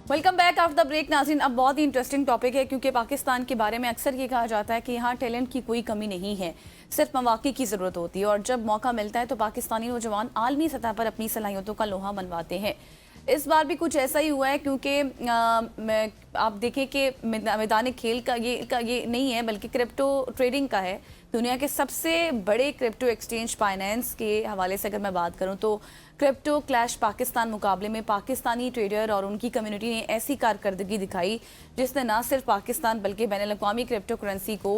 Welcome back after the break. नाज़रीन, अब बहुत ही इंटरेस्टिंग टॉपिक है क्योंकि पाकिस्तान के बारे में अक्सर ये कहा जाता है कि यहाँ टैलेंट की कोई कमी नहीं है, सिर्फ मौके की ज़रूरत होती है और जब मौका मिलता है तो पाकिस्तानी नौजवान आलमी सतह पर अपनी सलाहियतों का लोहा मनवाते हैं। इस बार भी कुछ ऐसा ही हुआ है क्योंकि आप देखें कि मैदान खेल का ये नहीं है बल्कि क्रिप्टो ट्रेडिंग का है। दुनिया के सबसे बड़े क्रिप्टो एक्सचेंज फाइनेंस के हवाले से अगर मैं बात करूं तो क्रिप्टो क्लैश पाकिस्तान मुकाबले में पाकिस्तानी ट्रेडर और उनकी कम्युनिटी ने ऐसी कारकर्दगी दिखाई जिसने न सिर्फ पाकिस्तान बल्कि बैनुल-अक़वामी क्रिप्टो करेंसी को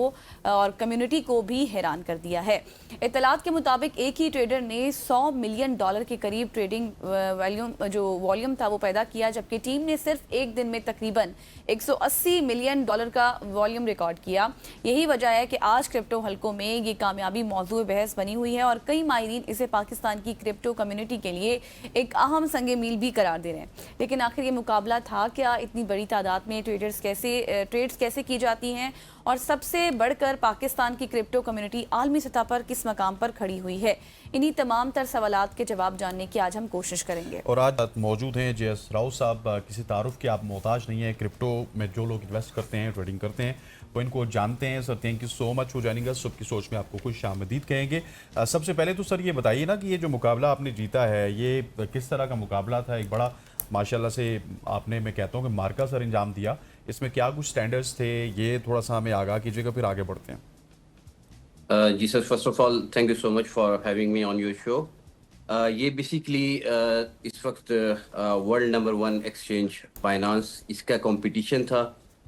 और कम्युनिटी को भी हैरान कर दिया है। इत्तलात के मुताबिक एक ही ट्रेडर ने $100 मिलियन के करीब ट्रेडिंग वॉल्यूम था वो पैदा किया, जबकि टीम ने सिर्फ एक दिन में तकरीबन $180 मिलियन का वॉल्यूम रिकॉर्ड किया। यही वजह है कि आज क्रिप्टो हलकों में ये कामयाबी मौजूद बहस बनी हुई है और कई माहिरीन इसे पाकिस्तान की क्रिप्टो कम्युनिटी के लिए एक अहम संगे मील भी करार दे रहे हैं। लेकिन आखिर ये मुकाबला था क्या? इतनी बड़ी तादाद में ट्रेड्स कैसे की जाती हैं और सबसे बढ़कर पाकिस्तान की क्रिप्टो कम्युनिटी आलमी सतह पर किस मकाम पर खड़ी हुई है? इन्हीं तमाम तर सवालात के जवाब जानने की आज हम कोशिश करेंगे। और आज मौजूद हैं जे.एस. राव साहब। किसी तारुफ के आप मोहताज नहीं है। क्रिप्टो में जो लोग इन्वेस्ट करते हैं, ट्रेडिंग करते हैं, वो इनको जानते हैं। Sir, thank you so much for joining us. सबकी सोच में आपको खुश आमदीद कहेंगे। सबसे पहले तो सर ये बताइए ना कि ये जो मुकाबला आपने जीता है ये किस तरह का मुकाबला था? एक बड़ा माशाल्लाह से आपने, मैं कहता हूँ कि मार्का सर अंजाम दिया। इसमें क्या कुछ स्टैंडर्ड्स थे, ये थोड़ा सा हमें आगाह कीजिएगा, फिर आगे बढ़ते हैं। जी sir, first of all thank you so much for having me on your show. ये बेसिकली इस वक्त वर्ल्ड नंबर 1 एक्सचेंज फाइनेंस, इसका कंपटीशन था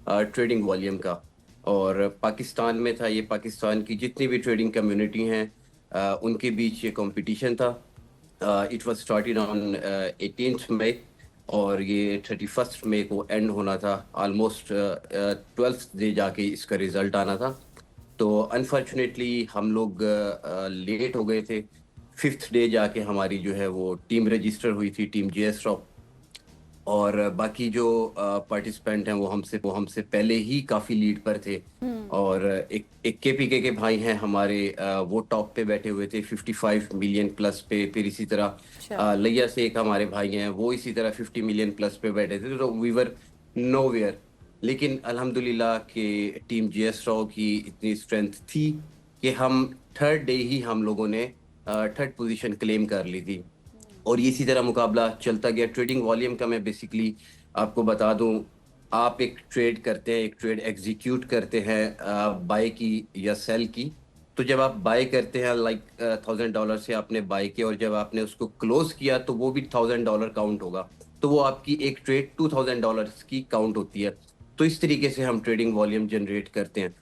ट्रेडिंग वॉल्यूम का, और पाकिस्तान में था। ये पाकिस्तान की जितनी भी ट्रेडिंग कम्युनिटी हैं उनके बीच ये कंपटीशन था। It was started on 18th मई और ये 31st मई को एंड होना था। ऑलमोस्ट 12th डे जाके इसका रिजल्ट आना था। तो अनफॉर्चुनेटली हम लोग लेट हो गए थे। 5th डे जाके हमारी जो है वो टीम रजिस्टर हुई थी, टीम जे.एस. राव, और बाकी जो पार्टिसिपेंट हैं वो हमसे पहले ही काफ़ी लीड पर थे। और एक केपीके के भाई हैं हमारे, वो टॉप पे बैठे हुए थे 55 मिलियन प्लस पे। फिर इसी तरह लिया से एक हमारे भाई हैं, वो इसी तरह 50 मिलियन प्लस पे बैठे थे। तो वी वर नोवेयर। लेकिन अल्हम्दुलिल्लाह कि टीम जे.एस. राव की इतनी स्ट्रेंथ थी कि हम थर्ड डे ही हम लोगों ने थर्ड पोजीशन क्लेम कर ली थी। और इसी तरह मुकाबला चलता गया। ट्रेडिंग वॉल्यूम का मैं बेसिकली आपको बता दूं, आप एक ट्रेड करते हैं, एक ट्रेड एग्जीक्यूट करते हैं बाय की या सेल की। तो जब आप बाय करते हैं लाइक $1000 से आपने बाय किया, और जब आपने उसको क्लोज किया तो वो भी $1000 काउंट होगा। तो वो आपकी एक ट्रेड $2000 की काउंट होती है। तो इस तरीके से हम ट्रेडिंग वॉल्यूम जनरेट करते हैं।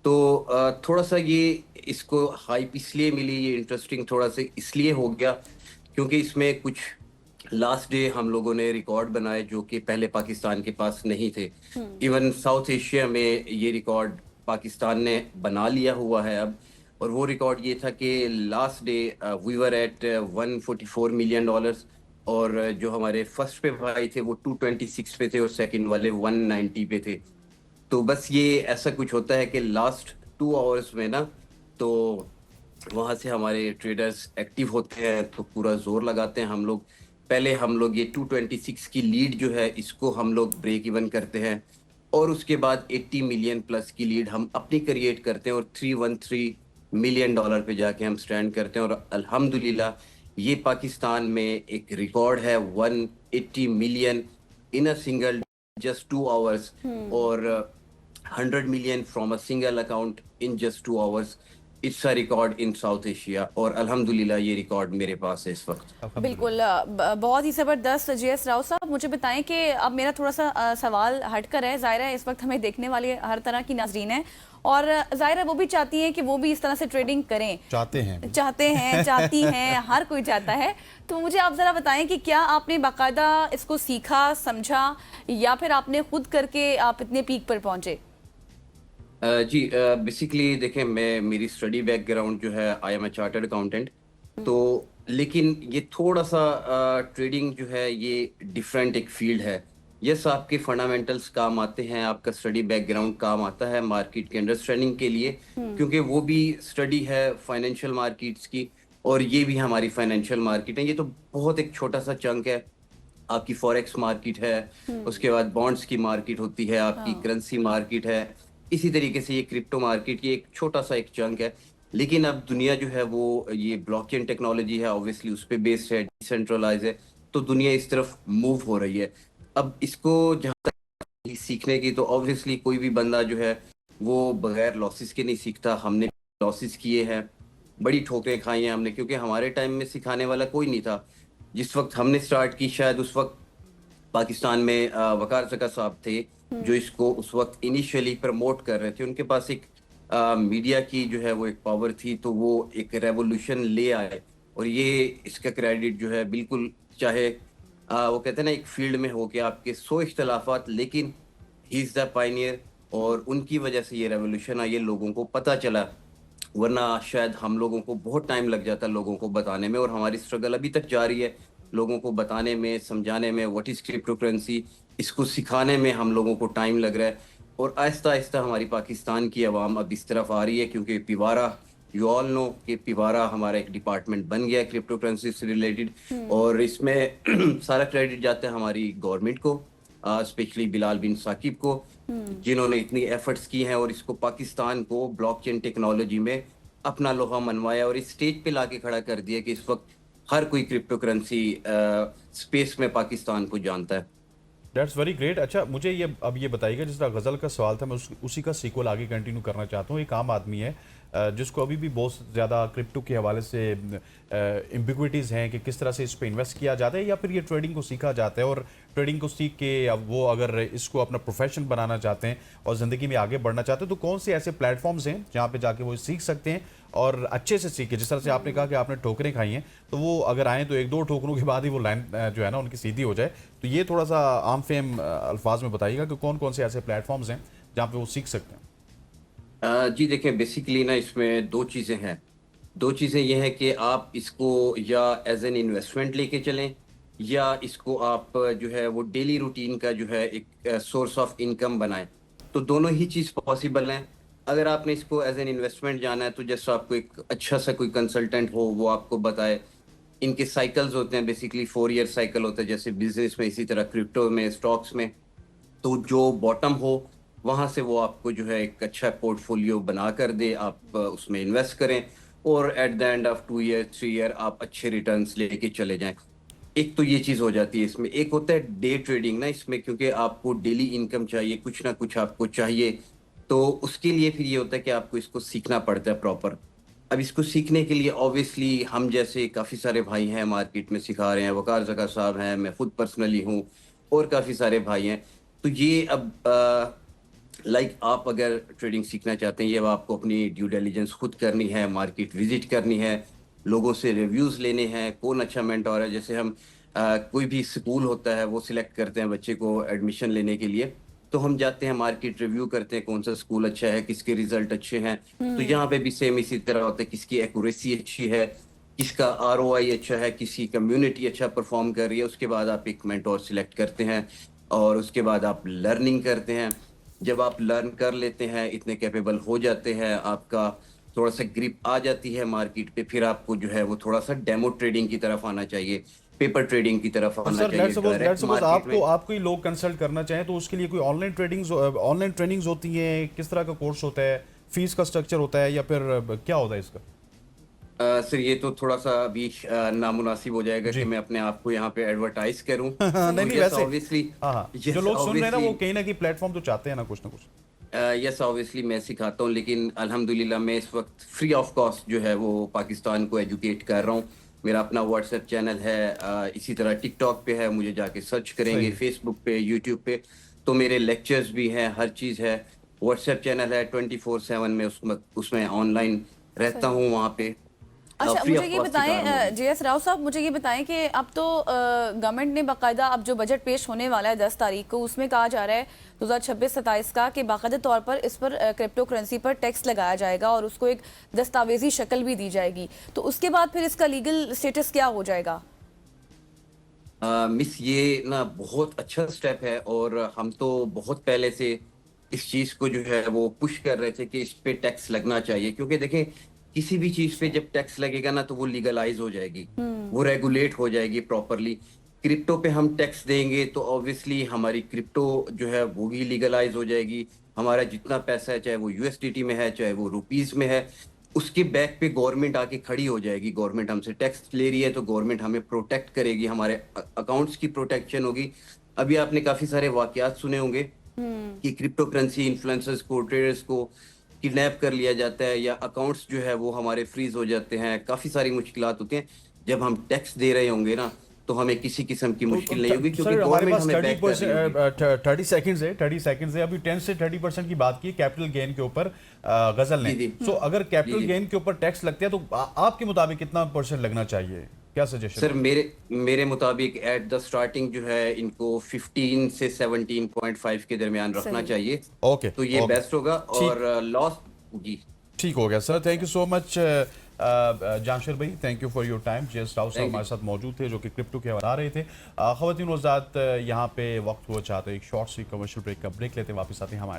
तो थोड़ा सा ये इसको हाइप इसलिए मिली, ये इंटरेस्टिंग थोड़ा सा इसलिए हो गया क्योंकि इसमें कुछ लास्ट डे हम लोगों ने रिकॉर्ड बनाए जो कि पहले पाकिस्तान के पास नहीं थे। इवन साउथ एशिया में ये रिकॉर्ड पाकिस्तान ने बना लिया हुआ है अब। और वो रिकॉर्ड ये था कि last day we were at $144 million, और जो हमारे फर्स्ट पे भाई थे वो 226 पे थे और सेकंड वाले 190 पे थे। तो बस ये ऐसा कुछ होता है कि लास्ट 2 आवर्स में ना, तो वहाँ से हमारे ट्रेडर्स एक्टिव होते हैं, तो पूरा जोर लगाते हैं हम लोग। पहले हम लोग ये 226 की लीड जो है इसको हम लोग ब्रेक इवन करते हैं, और उसके बाद 80 मिलियन प्लस की लीड हम अपनी क्रिएट करते हैं और $313 मिलियन पे जाके हम स्टैंड करते हैं। और अल्हम्दुलिल्लाह ये पाकिस्तान में एक रिकॉर्ड है, 180 million in a single just 2 hours, और 100 million from a single account in just 2 hours. It's a record in south Asia, और अल्हम्दुलिल्लाह ये रिकॉर्ड मेरे पास है इस वक्त। बिल्कुल, बहुत ही ज़बरदस्त। जे.एस. राव साहब, मुझे बताएं कि अब मेरा थोड़ा सा सवाल हटकर है। ज़ाहिर है इस वक्त हमें देखने वाले हर तरह की नाज़रीन हैं और ज़ाहिर है वो भी चाहती हैं कि वो भी इस तरह से ट्रेडिंग करें, चाहती हैं, हर कोई चाहता है। तो मुझे आप ज़रा बताएं कि क्या आपने बाकायदा इसको सीखा, समझा, या फिर आपने खुद करके आप इतने पीक पर पहुंचे? जी, बेसिकली देखें, मेरी स्टडी बैकग्राउंड जो है, I am a chartered accountant. तो लेकिन ये थोड़ा सा ट्रेडिंग जो है ये डिफरेंट एक फील्ड है। यस, आपके फंडामेंटल्स काम आते हैं, आपका स्टडी बैकग्राउंड काम आता है मार्केट की अंडरस्टैंडिंग के लिए, क्योंकि वो भी स्टडी है फाइनेंशियल मार्केट्स की, और ये भी हमारी फाइनेंशियल मार्केट है। ये तो बहुत एक छोटा सा चंक है। आपकी फॉरेक्स मार्केट है, उसके बाद बॉन्ड्स की मार्केट होती है, आपकी करेंसी मार्केट है। इसी तरीके से ये क्रिप्टो मार्केट ये एक छोटा सा एक चंक है, लेकिन अब दुनिया जो है वो ये ब्लॉकचेन टेक्नोलॉजी है, ऑब्वियसली उस पे बेस्ड है, डिसेंट्रलाइज है, तो दुनिया इस तरफ मूव हो रही है। अब इसको जहाँ तक सीखने की, तो ऑब्वियसली कोई भी बंदा जो है वो बगैर लॉसेस के नहीं सीखता। हमने लॉसेस किए हैं, बड़ी ठोकरें खाई हैं हमने, क्योंकि हमारे टाइम में सिखाने वाला कोई नहीं था। जिस वक्त हमने स्टार्ट की, शायद उस वक्त पाकिस्तान में वकार ज़का साहब थे जो इसको उस वक्त इनिशियली प्रमोट कर रहे थे। उनके पास एक मीडिया की जो है वो एक पावर थी, तो वो एक रेवोल्यूशन ले आए। और ये इसका क्रेडिट जो है बिल्कुल, चाहे वो कहते हैं ना, एक फील्ड में हो के आपके 100 इख्तलाफात, लेकिन ही इज़ द पायनियर, और उनकी वजह से ये रेवोल्यूशन आई, ये लोगों को पता चला। वरना शायद हम लोगों को बहुत टाइम लग जाता लोगों को बताने में, और हमारी स्ट्रगल अभी तक जारी है लोगों को बताने में, समझाने में। व्हाट इज क्रिप्टो करेंसी, इसको सिखाने में हम लोगों को टाइम लग रहा है। और आहिस्ता आहिस्ता हमारी पाकिस्तान की आवाम अब इस तरफ आ रही है, क्योंकि पिवारा, यू ऑल नो कि पिवारा हमारा एक डिपार्टमेंट बन गया है क्रिप्टो करेंसी से रिलेटेड, और इसमें सारा क्रेडिट जाता है हमारी गवर्नमेंट को, स्पेशली बिलाल बिन साकिब को, जिन्होंने इतनी एफर्ट्स की हैं और इसको पाकिस्तान को ब्लॉकचेन टेक्नोलॉजी में अपना लोहा मनवाया और इस स्टेज पे लाके खड़ा कर दिया कि इस वक्त हर कोई क्रिप्टो करेंसी स्पेस में पाकिस्तान को जानता है। That's very great. अच्छा, मुझे ये अब ये बताइएगा, जिस तरह गज़ल का सवाल था, मैं उसी का सीक्वल आगे कंटिन्यू करना चाहता हूँ। एक आम आदमी है जिसको अभी भी बहुत ज़्यादा क्रिप्टो के हवाले से एम्बिग्विटीज़ हैं कि किस तरह से इस पर इन्वेस्ट किया जाता है, या फिर ये ट्रेडिंग को सीखा जाता है, और ट्रेडिंग को सीख के अब वो अगर इसको अपना प्रोफेशन बनाना चाहते हैं और ज़िंदगी में आगे बढ़ना चाहते हैं, तो कौन से ऐसे प्लेटफॉर्म्स हैं जहाँ पे जाके वो सीख सकते हैं और अच्छे से सीखे? जिस तरह से आपने कहा कि आपने ठोकरें खाई हैं, तो वो अगर आएँ तो एक दो ठोकरों के बाद ही वो लाइन जो है ना उनकी सीधी हो जाए। तो ये थोड़ा सा आम फेम अल्फाज में बताइएगा कि कौन कौन से ऐसे प्लेटफॉर्म्स हैं जहाँ पे वो सीख सकते हैं। जी देखिए, बेसिकली ना इसमें दो चीज़ें हैं। दो चीज़ें ये हैं कि आप इसको या एज एन इन्वेस्टमेंट लेके चलें, या इसको आप जो है वो डेली रूटीन का जो है एक सोर्स ऑफ इनकम बनाएं। तो दोनों ही चीज़ पॉसिबल हैं। अगर आपने इसको एज एन इन्वेस्टमेंट जाना है, तो जैसे आपको एक अच्छा सा कोई कंसल्टेंट हो, वो आपको बताए। इनके साइकिल्स होते हैं, बेसिकली 4 ईयर साइकिल होता है, जैसे बिजनेस में, इसी तरह क्रिप्टो में, स्टॉक्स में। तो जो बॉटम हो, वहाँ से वो आपको जो है एक अच्छा पोर्टफोलियो बना कर दे, आप उसमें इन्वेस्ट करें, और at the end of 2 year 3 year आप अच्छे रिटर्न्स लेके चले जाएं। एक तो ये चीज़ हो जाती है इसमें। एक होता है डे ट्रेडिंग ना, इसमें क्योंकि आपको डेली इनकम चाहिए, कुछ ना कुछ आपको चाहिए, तो उसके लिए फिर ये होता है कि आपको इसको सीखना पड़ता है प्रॉपर। अब इसको सीखने के लिए ऑब्वियसली हम जैसे काफ़ी सारे भाई हैं मार्केट में सिखा रहे हैं, वकार ज़का साहब हैं, मैं खुद पर्सनली हूँ, और काफ़ी सारे भाई हैं। तो ये अब आप अगर ट्रेडिंग सीखना चाहते हैं, ये अब आपको अपनी ड्यू डिलिजेंस खुद करनी है, मार्केट विजिट करनी है, लोगों से रिव्यूज़ लेने हैं, कौन अच्छा मेंटोर है। जैसे हम कोई भी स्कूल होता है वो सिलेक्ट करते हैं बच्चे को एडमिशन लेने के लिए, तो हम जाते हैं मार्केट रिव्यू करते हैं, कौन सा स्कूल अच्छा है, किसके रिजल्ट अच्छे हैं। तो यहाँ पे भी सेम इसी तरह होता है, किसकी एक्यूरेसी अच्छी है, किसका आरओआई अच्छा है, किसी कम्युनिटी अच्छा परफॉर्म कर रही है। उसके बाद आप एक मेंटोर सिलेक्ट करते हैं, और उसके बाद आप लर्निंग करते हैं। जब आप लर्न कर लेते हैं, इतने कैपेबल हो जाते हैं, आपका थोड़ा सा ग्रिप आ जाती है मार्केट पे, फिर आपको जो है वो थोड़ा सा डेमो ट्रेडिंग की तरफ आना चाहिए, पेपर ट्रेडिंग की तरफ आना सर, चाहिए। लेट्स सपोज आपको ही लोग कंसल्ट करना चाहें, तो उसके लिए कोई ऑनलाइन ट्रेनिंग्स होती हैं? किस तरह का कोर्स होता है? फीस का स्ट्रक्चर होता है, या फिर क्या होता है इसका? सर, ये तो थोड़ा सा अभी नामुनासिब हो जाएगा कि मैं अपने आप को यहाँ पे एडवर्टाइज करूँ। नहीं नहीं, वैसे ऑब्वियसली हाँ, जो लोग सुन रहे हैं ना, वो कहीं ना कहीं प्लेटफॉर्म तो चाहते हैं ना कुछ। यस, ऑब्वियसली मैं सिखाता हूँ, लेकिन अल्हम्दुलिल्लाह मैं इस वक्त फ्री ऑफ कॉस्ट जो है वो पाकिस्तान को एजुकेट कर रहा हूँ। मेरा अपना व्हाट्सएप चैनल है, इसी तरह टिकटॉक पे है, मुझे जाके सर्च करेंगे, फेसबुक पे, यूट्यूब पे, तो मेरे लेक्चर्स भी हैं, हर चीज़ है। व्हाट्सएप चैनल है 24/7 में, उसमें ऑनलाइन रहता हूँ वहाँ पे। अच्छा, फ्री मुझे ऑफ ये कॉस्ट सिखा रहा हूँ। बताएं JS राव साहब, मुझे ये बताएं कि अब तो गवर्नमेंट ने बाकायदा, अब जो बजट पेश होने वाला है 10 तारीख को, उसमें कहा जा रहा है 2026-27 का कि बाकायदा तौर पर इस पर क्रिप्टो करेंसी पर टैक्स लगाया जाएगा और उसको एक दस्तावेजी शक्ल भी दी जाएगी। तो उसके बाद फिर इसका लीगल स्टेटस क्या हो जाएगा? मिस, ये ना बहुत अच्छा स्टेप है, और हम तो बहुत पहले से इस चीज को जो है वो पुश कर रहे थे कि इस पे टैक्स लगना चाहिए। क्योंकि देखें, किसी भी चीज पे जब टैक्स लगेगा ना, तो वो लीगलाइज हो जाएगी, वो रेगुलेट हो जाएगी प्रॉपरली। क्रिप्टो पे हम टैक्स देंगे तो ऑब्वियसली हमारी क्रिप्टो जो है वो भी लीगलाइज हो जाएगी। हमारा जितना पैसा है, चाहे वो यूएसडीटी में है, चाहे वो रुपीस में है, उसके बैक पे गवर्नमेंट आके खड़ी हो जाएगी। गवर्नमेंट हमसे टैक्स ले रही है तो गवर्नमेंट हमें प्रोटेक्ट करेगी, हमारे अकाउंट्स की प्रोटेक्शन होगी। अभी आपने काफी सारे वाकयात सुने होंगे कि क्रिप्टो करेंसी इन्फ्लुएंसर्स को, ट्रेडर्स को किडनैप कर लिया जाता है, या अकाउंट्स जो है वो हमारे फ्रीज हो जाते हैं। काफी सारी मुश्किलात होती हैं। जब हम टैक्स दे रहे होंगे ना, तो हमें किसी किस्म की मुश्किल नहीं होगी, क्योंकि सर हमारे गवर्नमेंट पास हमें बैक कर रही होगी। 30 सेकंड्स है, 30 सेकंड्स है। अभी 10 से 30% की बात की कैपिटल गेन के ऊपर गजल ने। जी, जी। सो अगर कैपिटल जी, जी। गेन के ऊपर टैक्स लगता है तो आपके मुताबिक कितना परसेंट लगना चाहिए? क्या सजेशन? सर मेरे मुताबिक एट द स्टार्टिंग जो है इनको 15 से 17.5 के दरमियान रखना सही। चाहिए। ओके, तो ये ओके। बेस्ट होगा। ठीक। और लॉस जी, ठीक हो गया sir, thank you so much Jamshed भाई, thank you for your time. JS Rao साहब Thank you. हमारे साथ मौजूद थे जो कि क्रिप्टो के बता रहे थे। ख़वातीन और हज़रात, यहाँ पे वक्त हुआ चाहते एक शॉर्ट सी कमर्शियल ब्रेक का ब्रेक लेते हैं, वापस आते हैं हमारे